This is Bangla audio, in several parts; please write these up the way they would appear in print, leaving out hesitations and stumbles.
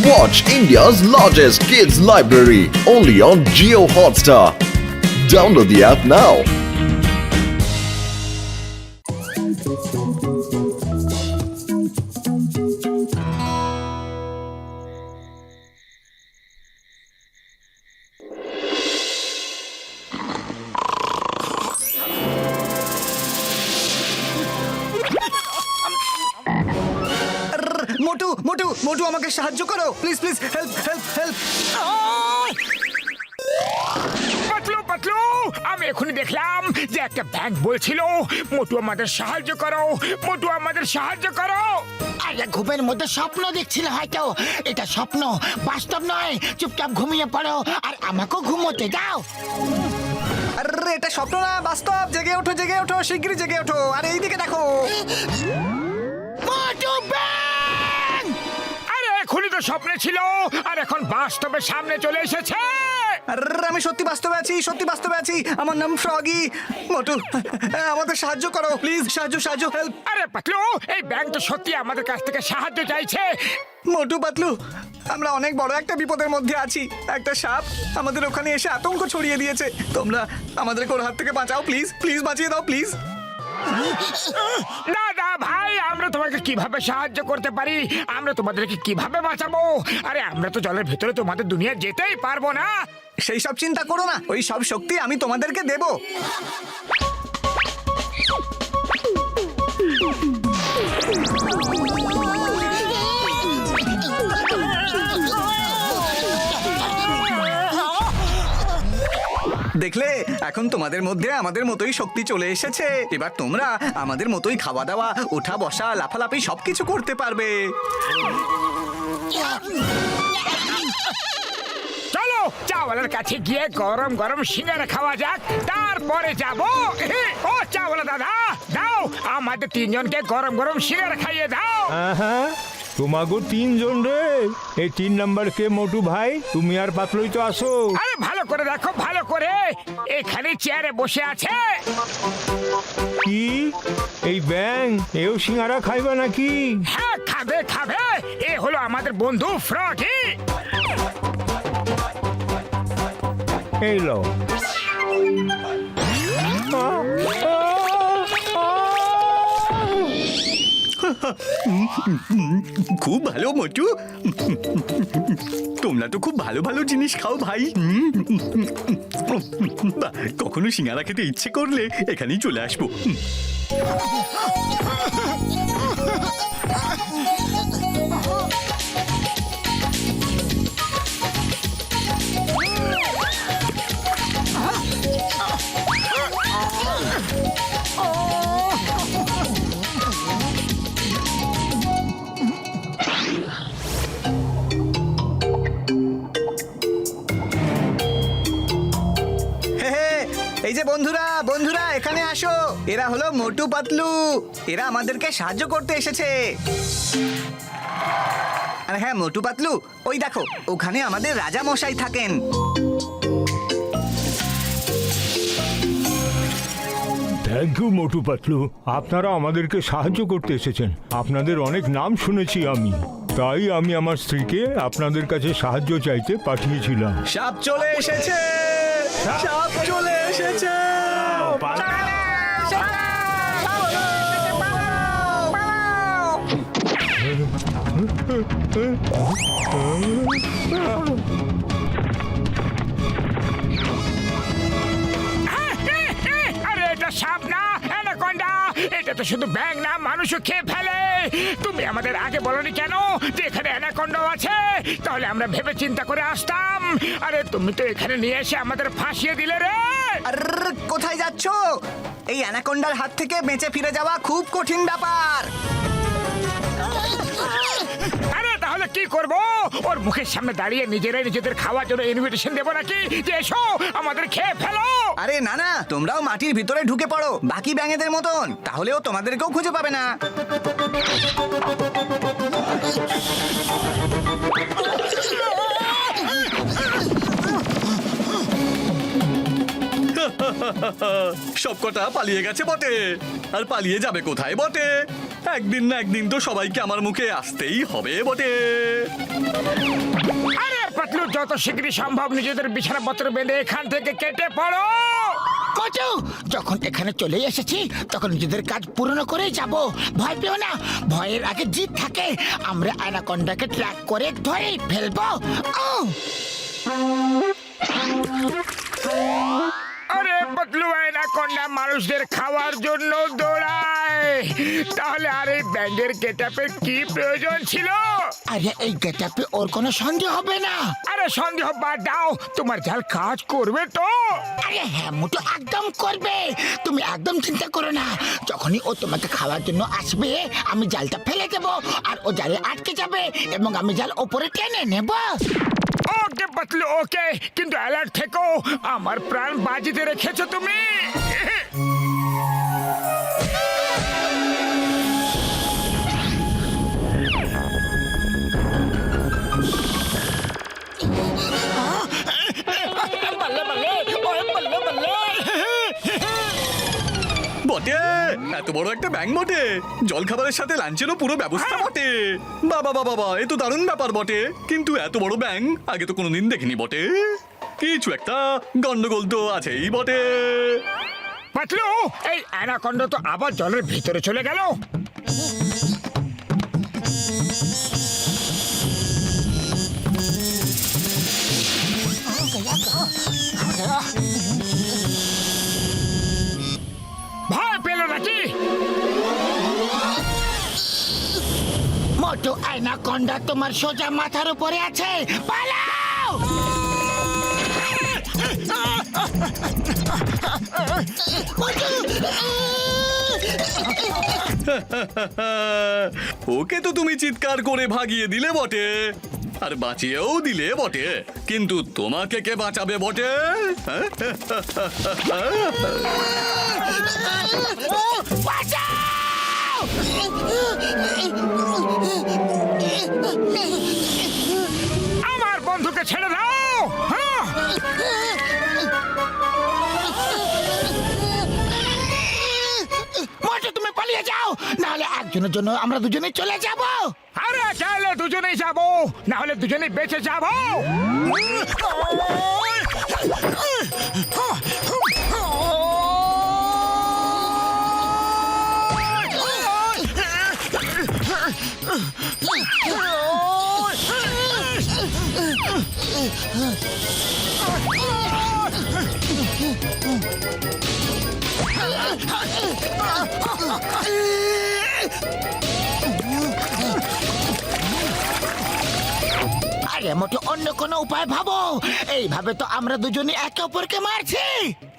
Watch India's largest kids library only on Jio Hotstar. Download the app now. মোটু মোটু মোটু আমাকে সাহায্য করো please please help help help Patlu Patlu আমি এখনই দেখলাম যে একটা ব্যাংক বলছিল মোটু আমাদের সাহায্য করো, মোটু আমাদের সাহায্য করো। আরে ঘুমের মধ্যে স্বপ্ন দেখছিল হয়তো। এটা স্বপ্ন, বাস্তব নয়। চুপচাপ ঘুমিয়ে পড়ো আর আমাকেও ঘুমোতে দাও। আরে এটা স্বপ্ন না, বাস্তব। জেগে ওঠো শিগগিরই জেগে ওঠো। আর এইদিকে দেখো। মোটু ব্যাং! আরে এখনই তো স্বপ্নে ছিল আর এখন বাস্তবের সামনে চলে এসেছে। আরে আমি সত্যি বাস্তবে আছি। আমার নাম ফ্রগি। মোটু আমাদের সাহায্য করো প্লিজ, সাহায্য হেল্প। আরে পাতলু, এই ব্যাংক তো সত্যি আমাদের কাছ থেকে সাহায্য চাইছে। মোটু পাতলু, আমরা অনেক বড় একটা বিপদের মধ্যে আছি। একটা সাপ আমাদের ওখানে এসে আতঙ্ক ছড়িয়ে দিয়েছে। তোমরা আমাদেরকে ওর হাত থেকে বাঁচাও প্লিজ, বাঁচিয়ে দাও প্লিজ। দাদা ভাই, আমরা তোমাকে কিভাবে সাহায্য করতে পারি? আমরা তোমাদেরকে কিভাবে বাঁচাবো? আরে আমরা তো জলের ভেতরে তোমাদের দুনিয়া যেতেই পারবো না। সেই সব চিন্তা করো না, ওই সব শক্তি আমি তোমাদেরকে দেব। দেখলে, এখন তোমাদের মধ্যে আমাদের মতোই শক্তি চলে এসেছে। এবার তোমরা আমাদের মতোই খাওয়া দাওয়া, ওঠা বসা, লাফালাফি সবকিছু করতে পারবে। চলো চাওয়ালের কাছে গিয়ে গরম গরম সিঙ্গারা খাওয়া যাক, তারপরে যাবো। ও চাওয়ালা দাদা, দাও আমাদের তিনজনকে গরম গরম সিঙ্গারা খাইয়ে দাও। হ্যাঁ, তোমাগো তিনজন রে। এই 3 নাম্বার কে? মোটু ভাই, তুমি আর পাতলুই তো আসো। আরে ভালো করে দেখো, ভালো করে। এখানে চেয়ারে বসে আছে। কি এই ব্যাং এও সিঙ্গারা খাইবা নাকি? হ্যাঁ, খাবে খাবে। এ হলো আমাদের বন্ধু ফ্রগি। এই লো। খুব ভালো মোটু, তোমরা তো খুব ভালো ভালো জিনিস খাও ভাই। বাহ, কখনো সিঙ্গারা খেতে ইচ্ছে করলে এখানেই চলে আসবো। এই যে বন্ধুরা এখানে আসো। এরা হলো মোটু পাতলু। এরা আমাদেরকে সাহায্য করতে এসেছে। আর হ্যাঁ মোটু পাতলু, ওই দেখো ওখানে আমাদের রাজা মশাই থাকেন। থ্যাংক ইউ মোটু পাতলু, আপনারা আমাদেরকে সাহায্য করতে এসেছেন। আপনাদের অনেক নাম শুনেছি আমি, তাই আমি আমার স্ত্রীকে আপনাদের কাছে সাহায্য চাইতে পাঠিয়েছিলাম। সাপ চলে এসেছে। আরে এটা সাপ না, অ্যানাকোন্ডা। এটা তো শুধু ব্যাঙ না, মানুষও খেয়ে ফেলে। তুমি আমাদের আগে বলনি কেন যে এখানে অ্যানাকোন্ডা আছে? তাহলে আমরা ভেবে চিন্তা করে আসতাম। আরে তুমি তো এখানে নিয়ে এসে আমাদের ফাঁসিয়ে দিলে রে। আরে কোথায় যাচ্ছ? এই অ্যানাকোন্ডার হাত থেকে বেঁচে ফিরে যাওয়া খুব কঠিন ব্যাপার। আরে তাহলে কি করব? ওর মুখের সামনে দাঁড়িয়ে নিজেদের খাওয়ার জন্য ইনভিটেশন দেবো নাকি যে এসো আমাদের খেয়ে ফেলো? আরে না, তোমরাও মাটির ভিতরে ঢুকে পড়ো বাকি ব্যাঙেদের মতন, তাহলেও তোমাদেরকেও খুঁজে পাবে না। সবকটা পালিয়ে গেছে বটে, আর পালিয়ে যাবে কোথায় বটে? একদিন না একদিন তো সবাইকে আমার মুখে আসতেই হবে বটে। আরে পাতলু, যত শীঘ্রই সম্ভব নিজেদের বিছানাপত্র বেঁধে এখান থেকে কেটে পড়ো। মোটু, যখন এখানে চলে এসেছি তখন নিজেদের কাজ পূর্ণ করেই যাব। ভয় পেও না, ভয়ের আগে জিত থাকে। আমরা অ্যানাকন্ডাকে ট্র্যাক করে ধরেই ফেলবো। আরে পাতলু, অ্যানাকন্ডা মানুষদের খাওয়ার জন্য দৌড়ায়, তাহলে আর এই ব্যাঙের গেটআপের কি প্রয়োজন ছিল? আরে এই গেটআপে ওর কোনো সন্দেহ হবে না। আরে সন্দেহ বাদ দাও, তোমার জাল কাজ করবে তো? আরে হ্যাঁ মোটু, একদম করবে। তুমি একদম চিন্তা করো না। যখনই ও তোমাকে খাওয়ার জন্য আসবে আমি জালটা ফেলে দেব আর ও জালে আটকে যাবে এবং আমি জাল ওপরে টেনে নেব। ওকে পাতলু, ওকে, কিন্তু অ্যালার্ট থেকো, আমার প্রাণ বাজিতে রেখেছো তুমি। বটে, এত বড় একটা ব্যাঙ বটে, জল খাবারের সাথে লাঞ্চেরও পুরো ব্যবস্থা বটে। বাবা বাবা বাবা, এ তো দারুণ ব্যাপার বটে, কিন্তু এত বড় ব্যাঙ আগে তো কোনোদিন দেখিনি বটে। কিছু একটা গন্ডগোল তো আছেই বটে। পাতলু, এই অ্যানাকন্ডা তো আবার জলের ভিতরে চলে গেল। ভয় পেল নাকি? মোটু, অ্যানাকন্ডা তোমার সোজা মাথার উপরে আছে, পালাও! ওকে তো তুমি চিৎকার করে ভাগিয়ে দিলে বটে, আর বাঁচিয়েও দিলে বটে, কিন্তু তোমাকে কে বাঁচাবে বটে? আমার বন্ধুকে ছেড়ে দাও। হ্যাঁ, মোটু, তুমি পালিয়ে যাও, নাহলে একজনের জন্য আমরা দুজনে চলে যাব। আরে গেলে দুজনেই যাবো, না হলে দুজনেই বেঁচে যাবো। আরে মোটু, অন্য কোনো উপায় ভাবো। এইভাবে তো আমরা দুজনে একে অপরকে মারছি।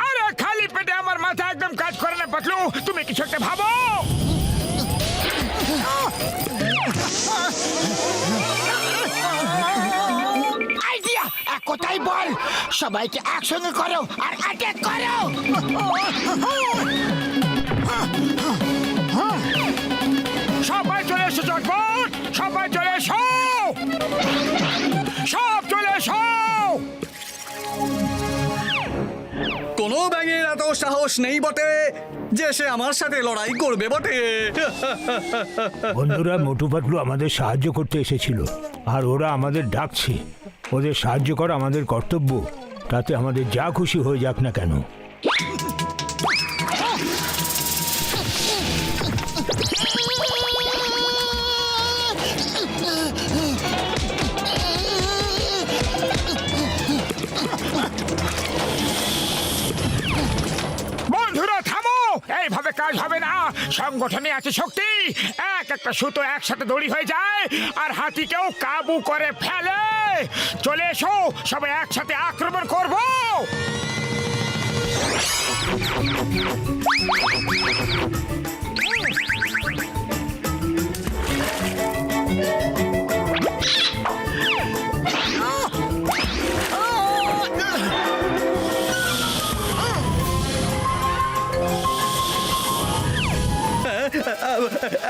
আরে খালি পেটে আমার মাথা একদম কাজ করে না পাতলু, তুমি কিছু একটা ভাবো। আইডিয়া, এক কথাই বল, সবাইকে একসঙ্গে করো আর অ্যাটাক করো। সবাই চলে এসো চটপট, সবাই চলে এসো, সব চলে এসো। কোনো ব্যাঙের এত সাহস নেই বটে যে সে আমার সাথে লড়াই করবে বটে। বন্ধুরা, মোটু পাতলু আমাদের সাহায্য করতে এসেছিল আর ওরা আমাদের ডাকছে। ওদের সাহায্য করা আমাদের কর্তব্য, তাতে আমাদের যা খুশি হয়ে যাক না কেন। বন্ধুরা থামো, এইভাবে কাজ হবে না। সংগঠনে আছে শক্তি, এক একটা সুতো একসাথে দড়ি হয়ে যায় আর হাতিকেও কাবু করে ফেলে। চলে এসো, সবাই একসাথে আক্রমণ করবো।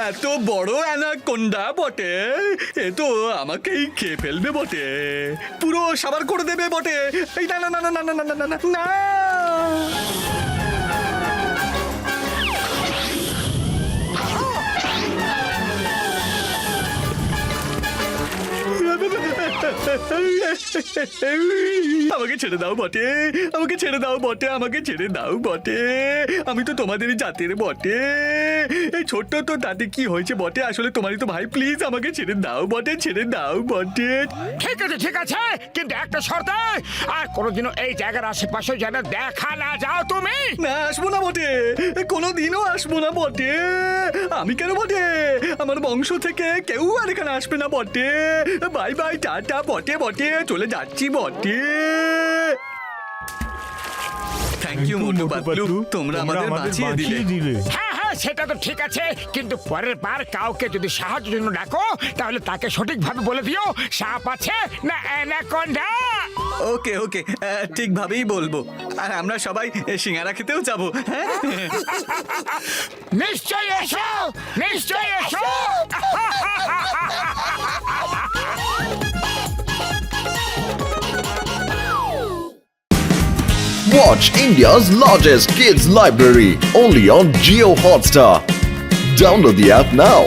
এত বড় অ্যানাকোন্ডা বটে, এ তো আমাকেই খেয়ে ফেলবে বটে, পুরো সাবার করে দেবে বটে। এই না না না না না না না না না না। আমাকে ছেড়ে দাও বটে, আমাকে ছেড়ে দাও বটে, আমাকে ছেড়ে দাও বটে। আমি তো তোমাদের জাতের বটে। এই ছোট্ট তো তাতে কি হয়েছে বটে, আসলে তোমারই তো ভাই। প্লিজ আমাকে ছেড়ে দাও বটে, ছেড়ে দাও বটে। ঠিক আছে, কিন্তু একটা শর্তে, আর কোনোদিনও এই জায়গার আশেপাশে যেন দেখা না যাও তুমি। না, আসবো না বটে, কোনোদিনও আসবো না বটে। আমি কেন বটে, আমার বংশ থেকে কেউ আর এখানে আসবে না বটে। বাই বাই, টাটা বটে বটে, চলে যাচ্ছি বটে। থ্যাংক ইউ মোটু পাতলু, তোমরা আমাদের বাঁচিয়ে দিলে। হ্যাঁ, সেটা তো ঠিক আছে, কিন্তু পরের বার কাউকে যদি সাহায্যের জন্য ডাকো তাহলে তাকে সঠিকভাবে বলে দিও সাপ আছে না অ্যানাকোন্ডা। ওকে ওকে, ঠিকভাবেই বলবো। আর আমরা সবাই সিঙ্গারা খেতেও যাবো। হ্যাঁ, নিশ্চয়ই এসো, নিশ্চয়ই এসো। Watch India's largest kids library only on Geo Hotstar. Download the app now.